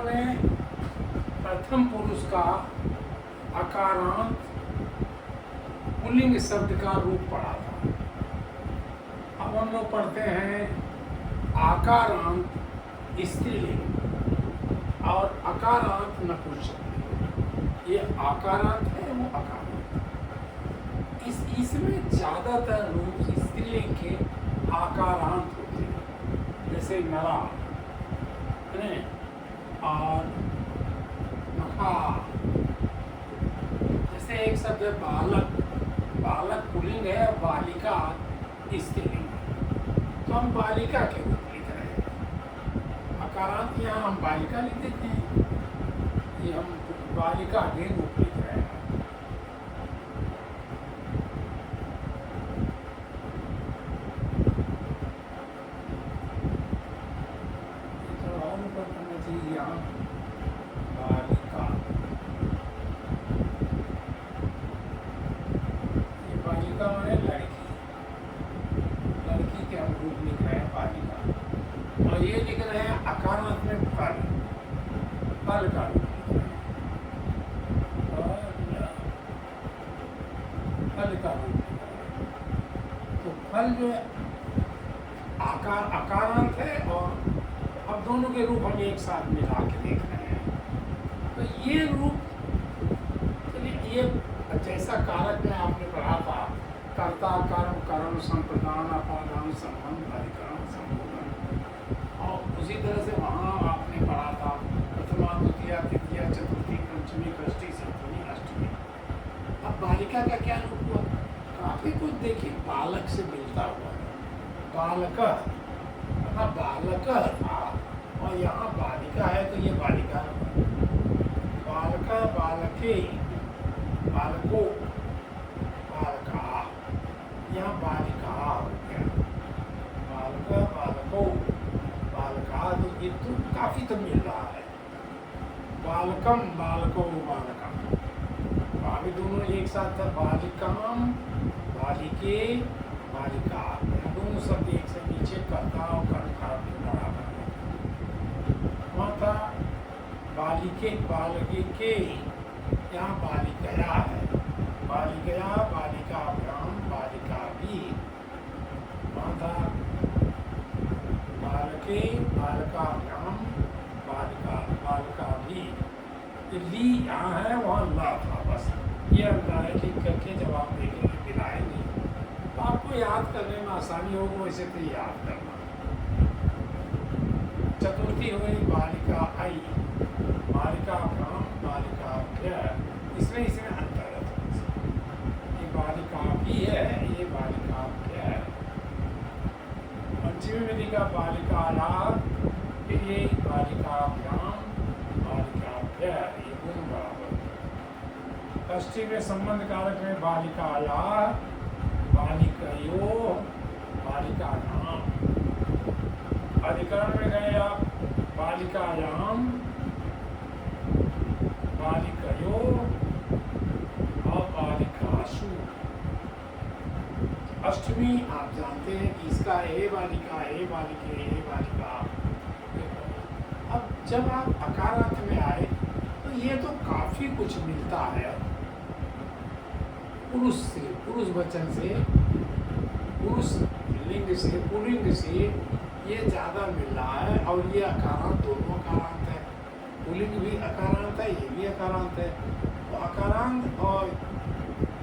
ने प्रथम पुरुष का अकारांत पुल्लिंग शब्द का रूप पढ़ा था। अब हम लोग पढ़ते हैं आकारांत स्त्रीलिंग और अकारांत नपुंसकलिंग। ये आकारांत है, वो अकारांत। इसमें ज्यादातर रूप स्त्रीलिंग के आकारांत होते हैं, जैसे नरा और नखा। जैसे एक शब्द है बालक, बालक पुल्लिंग है, बालिका स्त्रीलिंग। तो हम बालिका के रूप लिख रहे हैं। अकारांत यहाँ हम बालिका लिख देते हैं, ये हम बालिका के रूप लिख रहे हैं। बालिका, ये बालिका माने लड़की, लड़की के हम रूप लिख रहे हैं बालिका। और ये लिख रहे हैं अकारांत में फल, फल का रूप लिख रहे हैं, फल का रूप लिख रहे हैं। तो फल जो है अकारांत है, और अब दोनों के रूप हम एक साथ मिला के देख रहे हैं। तो ये रूप, ये जैसा कारक में आपने पढ़ा था, कर्ता, कर्म, कर्म, संप्रदान, अपादान, संबंध, अधिकरण, संबोधन, और उसी तरह से वहाँ आपने पढ़ा था प्रथमा, द्वितीया, तृतीया, चतुर्थी, पंचमी, षष्ठी, सप्तमी, अष्टमी। अब बालिका का क्या रूप हुआ? काफी कुछ देखिए बालक से मिलता हुआ है। बालक, बालक था, और यहाँ बालिका है, तो ये बालिका, बालका, बालके, बालको, बालका, यहाँ बालिका हो गया। बालका, बालको, बालका, तो ये तो काफी तो मिल रहा है। बालकम, बालको, बालका, अभी दोनों एक साथ था। बालिकाम, बालिके, बालिका, दोनों शब्द एक से नीचे कर्ता और कर्मकार बराबर है। वहाँ था बालिके, बालिके, यहाँ बालिकया है। बालिकया, बालिका भ्याम, बालिका भी। वहाँ था बालके, बालिका भ्याम, बालिका, बालिका भी। ली यहाँ है, वहाँ ला था। बस ये अंतर है, लिख करके जब आप देखेंगे मिलाएंगे तो आपको याद करने में आसानी होगी। वैसे तो याद करना। चतुर्थी हो गई बालिका आई, बालिका भ्याम, बालिका भ्य। इसमें अंतर है। ये बालिका भी है, ये बालिका भ्य है। पंचमी में लिखा बालिका ला, फिर ये बालिका भ्याम, बालिका भ्य, ये दोनों बराबर। षष्ठी में संबंध कारक में बालिका ला, बालिकयो, बालिका नाम। अधिकरण में गए आप बालिकायाम, बालिकयो और बालिकासु। अष्टमी आप जानते हैं कि इसका ए बालिका, ए बालिके, ए बालिका। अब जब आप अकारांत में आए तो ये तो काफी कुछ मिलता है पुरुष से, पुरुष वचन से, पुरुष लिंग से, पुल्लिंग से ये ज्यादा मिल रहा है। और ये अकारांत, दोनों अकारांत है। पुल्लिंग भी अकारांत है, ये भी अकारांत है। तो अकारांत और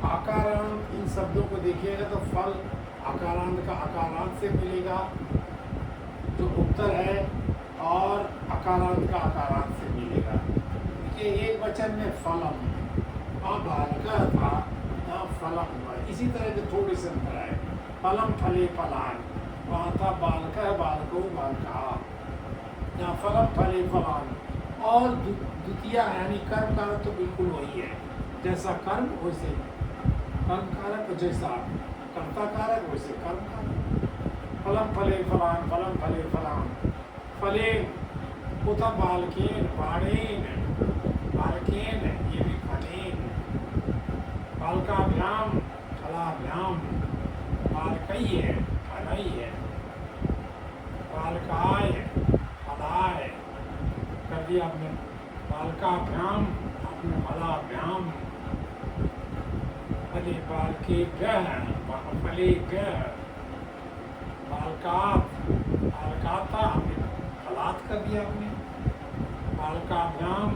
अकारांत इन शब्दों को देखिएगा तो फल अकारांत का अकारांत से मिलेगा जो उत्तर है, और अकारांत का अकारांत से मिलेगा। देखिए एक वचन में फलम, और बालिका था, यहाँ फलम हुआ। इसी तरह के थोड़े से अंतर है। फलम, फले, फलान, वहाँ था बालका, बालको, बालका। यहाँ फलम, फले, फलान। और द्वितीया यानी कर्म कारक तो बिल्कुल वही है। जैसा कर्म वैसे कर्म कारक, जैसा कर्ता कारक वैसे कर्म कारक। फलम, फले, फलान, फलम, फले, फलान। फले उता बालकेन, बाणेन, बालकेन, ये भी फलेन। बालकाभ्याम, फलाभ्याम, बालकई है, फलई है। बालकाय, फलाय, दिया आपने, बालकाभ्याम आपने फलाभ्याम, फले बालकेभ्यः फलेभ्यः, बालकाता आपने फलात कर दिया आपने, बालकाभ्याम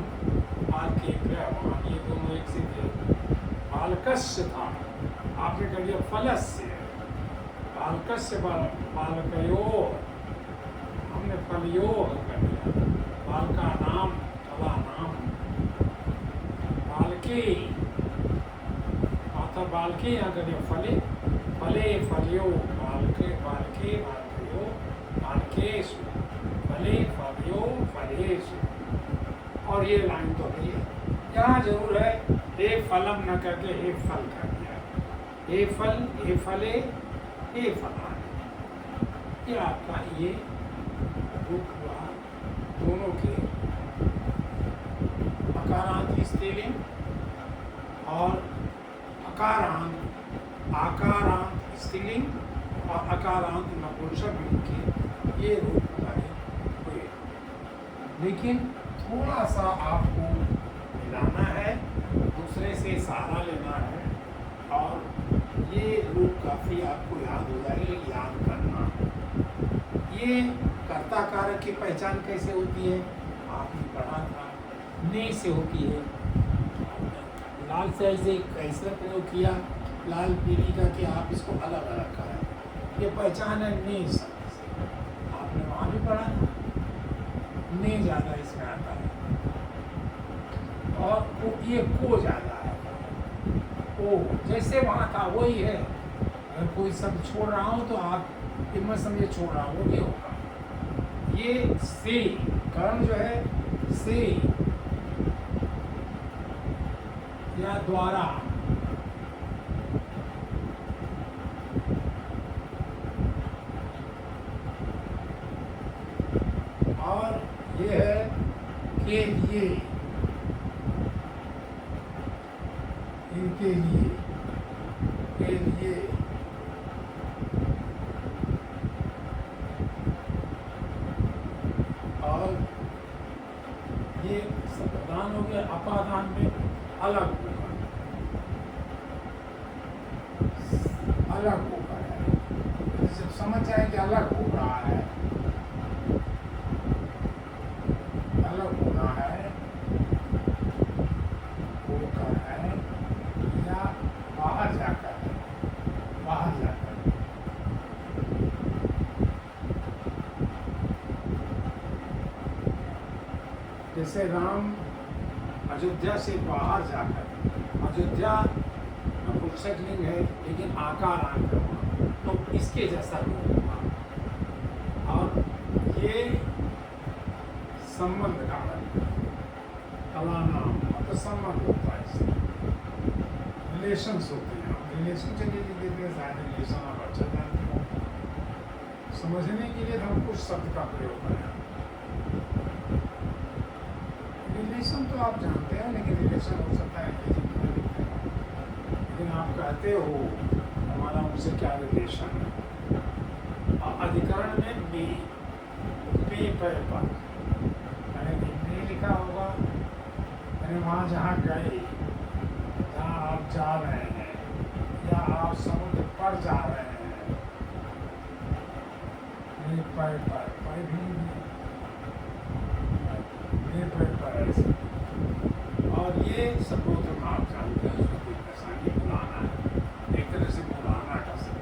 बालकेभ्यः, वहाँ ये दोनों एक से थे। बालकस्य था आपने कर दिया फलस्य, बालकस्य बालकयोः हमने फलयोः कर दिया, बालकानाम फलानाम, बालके आता बालके यहाँ कर दिया फले, फले फलयो बालके बालके बालकयो बालकेषु, फले फलयो फलेषु। और ये लाइन तो है, यहाँ जरूर है हे फलम न करके हे फल कर दिया, हे फल हे फले हे फलाने, ये आपका ये रूप हुआ दोनों के, अकारांत स्त्रीलिंग और आकारांत स्त्रीलिंग और अकारांत नपुंसक लिंग के ये रूप हमारे हुए। लेकिन थोड़ा सा आपको मिलाना है, दूसरे से सहारा लेना है, और ये रूप काफ़ी आपको याद हो जाएगी, याद करना। ये कर्ता कारक की पहचान कैसे होती है, आपने पढ़ा था, ने से होती है। लाल से ऐसे कैसे प्रयोग किया, लाल पीली का, कि आप इसको अलग अलग करें, ये पहचान है ने शब्द से, आपने वहाँ भी पढ़ा था, ने ज़्यादा इसमें आता है, और ये को ज़्यादा है, ओ जैसे वहाँ था वही है। अगर कोई शब्द छोड़ रहा हूँ तो आप इनमें समझे छोड़ रहा हूँ, वो नहीं होगा। ये से कर्म जो है से या द्वारा, और ये है के लिए, इनके लिए, के लिए, और ये प्रदान हो गया, अपादान में अलग होगा, अलग होगा है, जब समझ जाए कि अलग हो रहा है, अलग होना है, होकर है, या बाहर जाकर है, बाहर जाकर। जैसे राम अयोध्या से बाहर जाकर, अयोध्या नपुंसक लिंग है लेकिन आकार आकर हुआ, तो इसके जैसा रूप हुआ। और ये संबंध का नाम तो संबंध होता है, इससे रिलेशंस होते हैं। रिलेशन चलिए देखते हैं, शायद रिलेशन आप अच्छा जानते हो, समझने के लिए हम कुछ शब्द का प्रयोग करें। रिलेशन तो आप जानते हैं, लेकिन रिलेशन हो सकता है लेकिन आप कहते हो हमारा उनसे क्या रिलेशन है। अधिकरण में पे पर मैंने लिखा होगा, मैंने वहाँ जहाँ गए, जहाँ आप जा रहे हैं, या आप समुद्र पर जा रहे हैं, नहीं पर भी पर ऐसे। और ये सबूत आप जानते हैं, उसको कोई परेशानी बुलाना है, एक तरह से बुलाना का सब,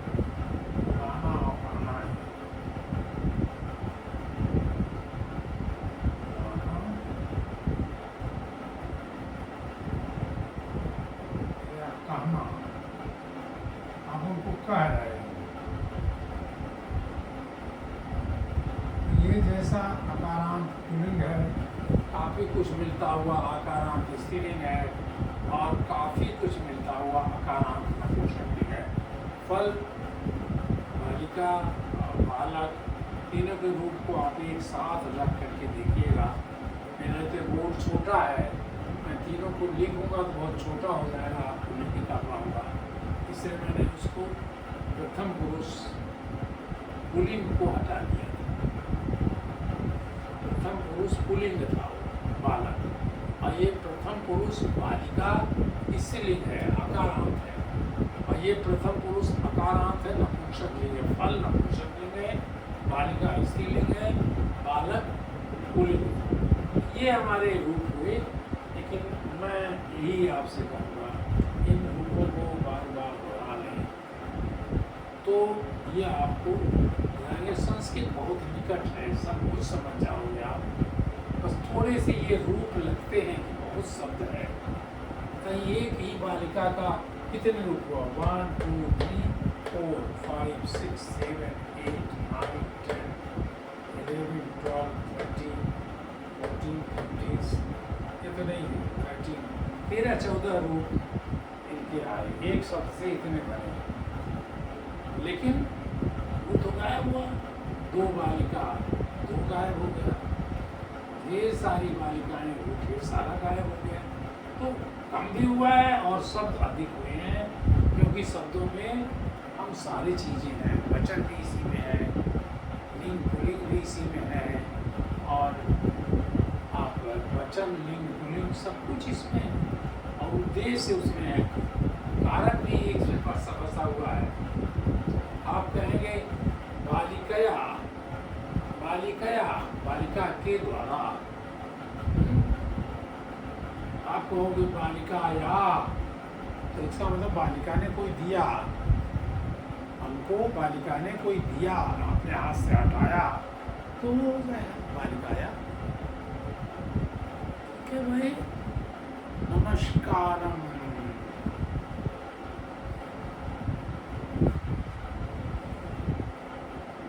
बुलाना और पढ़ना है, या कहना, आप उनको कह रहे हैं। ये जैसा अकारांत पुल्लिंग है, काफ़ी कुछ मिलता हुआ आकारांत स्त्रीलिंग है, और काफ़ी कुछ मिलता हुआ आकारांत नपुंसक है। फल, बालिका और बालक, तीनों के रूप को आप एक साथ रख करके देखिएगा। मेरा तो बोर्ड छोटा है, मैं तीनों को लिखूंगा तो बहुत छोटा हो जाएगा, आपको नहीं लिखा पाऊँगा, इसलिए मैंने उसको प्रथम पुरुष पुल्लिंग को हटा दिया। प्रथम पुरुष पुल्लिंग था, बालक, और ये प्रथम पुरुष बालिका स्त्रीलिंग है, अकारांत है, और ये प्रथम पुरुष अकारांत है, नपुंसक लिंग है, फल नपुंसक लिंग है, बालिका स्त्रीलिंग है, बालक पुल्लिंग। ये हमारे रूप हुए, लेकिन मैं यही आपसे कहूँगा इन रूपों को बार बार दोहरा लें तो ये आपको यानी संस्कृत बहुत निकट है, सब कुछ समझ जाओगे आप। बस थोड़े से ये रूप लगते हैं कि बहुत शब्द है। कहीं एक ही बालिका का कितने रूप हुआ, 1 2 3 4 5 6 7 8 9 10 11 12 13 14 15 इतने ही 13 13 14 रूप इनके आए, एक शब्द से इतने बने। लेकिन वो तो गायब हुआ, 2 बालिका 2 गायब हो गया, ढेर सारी बालिकाएं वो ढेर सारा गायब हो गया। तो कम भी हुआ है और शब्द अधिक हुए हैं, क्योंकि शब्दों में हम सारी चीज़ें हैं, वचन भी इसी में है, लिंग पुल्लिंग भी इसी में है, और आप वचन लिंग पुल्लिंग सब कुछ इसमें है, और उद्देश्य उसमें है, कारक भी एक में फंसा हुआ है। आप कहेंगे बालिकया, बालिकया बालिका के द्वारा, आप कहोगे बालिकाया, तो इसका मतलब बालिका ने कोई दिया हमको, बालिका ने कोई दिया, अपने हाथ से हटाया, तो वो हो गया बालिकाया। ठीक है भाई, नमस्कारम।